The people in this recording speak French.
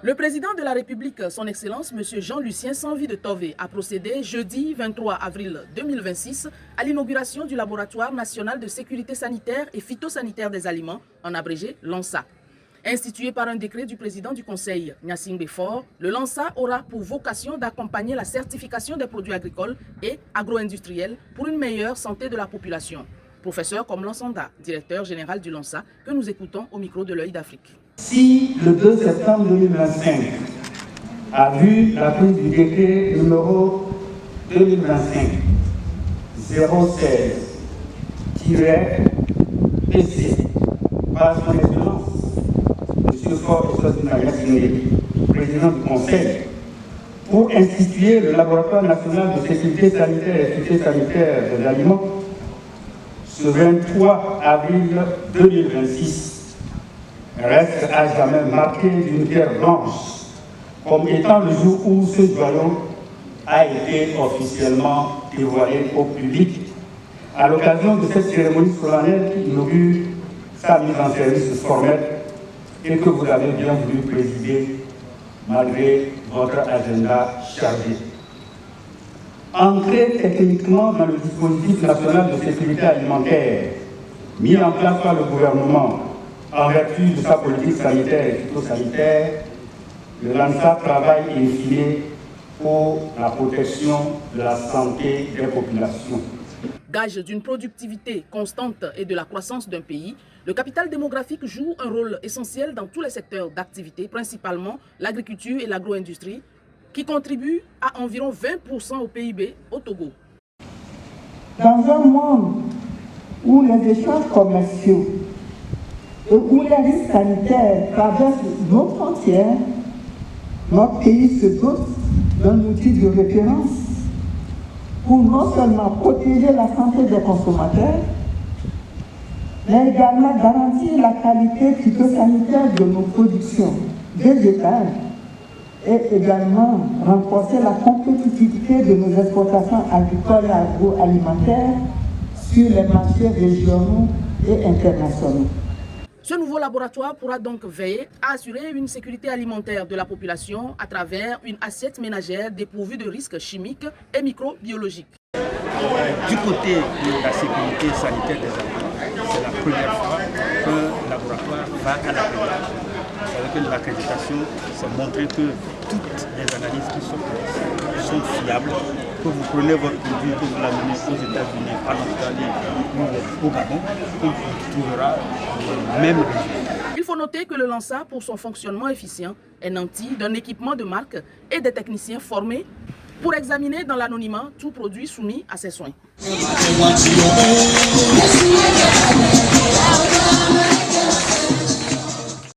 Le président de la République, son Excellence, M. Jean-Lucien Sanvi de Tové, a procédé jeudi 23 avril 2026 à l'inauguration du Laboratoire national de sécurité sanitaire et phytosanitaire des aliments, en abrégé LANSA. Institué par un décret du président du Conseil, Gnassingbé Faure, le LANSA aura pour vocation d'accompagner la certification des produits agricoles et agro-industriels pour une meilleure santé de la population. Professeur Komlan Sanda, directeur général du LANSA, que nous écoutons au micro de l'Œil d'Afrique. Si le 2 septembre 2025 a vu la prise du décret numéro 2025-016-PC par son Excellence, M. Faure Gnassingbé, président du Conseil, pour instituer le Laboratoire national de sécurité sanitaire et phytosanitaire des aliments, ce 23 avril 2026, reste à jamais marqué d'une pierre blanche, comme étant le jour où ce joyau a été officiellement dévoilé au public, à l'occasion de cette cérémonie solennelle qui inaugure sa mise en service formelle et que vous avez bien voulu présider malgré votre agenda chargé. Ancré techniquement dans le dispositif national de sécurité alimentaire mis en place par le gouvernement en vertu de sa politique sanitaire et phytosanitaire, le LANSA travaille in fine pour la protection de la santé des populations. Gage d'une productivité constante et de la croissance d'un pays, le capital démographique joue un rôle essentiel dans tous les secteurs d'activité, principalement l'agriculture et l'agro-industrie, qui contribuent à environ 20% au PIB au Togo. Dans un monde où les échanges commerciaux et où les risques sanitaires traversent nos frontières, notre pays se dote d'un outil de référence pour non seulement protéger la santé des consommateurs, mais également garantir la qualité phytosanitaire de nos productions végétales et également renforcer la compétitivité de nos exportations agricoles et agroalimentaires sur les marchés régionaux et internationaux. Ce nouveau laboratoire pourra donc veiller à assurer une sécurité alimentaire de la population à travers une assiette ménagère dépourvue de risques chimiques et microbiologiques. Du côté de la sécurité sanitaire des aliments, c'est la première fois que le laboratoire va à l'accréditation. Avec l'accréditation, c'est montrer que toutes les analyses qui sont faites sont fiables, que vous prenez votre produit, que vous l'amenez aux États-Unis, en Australie ou au Gabon, que vous trouverez les mêmes résultats. Il faut noter que le LANSA, pour son fonctionnement efficient, est nanti d'un équipement de marque et des techniciens formés pour examiner dans l'anonymat tout produit soumis à ses soins.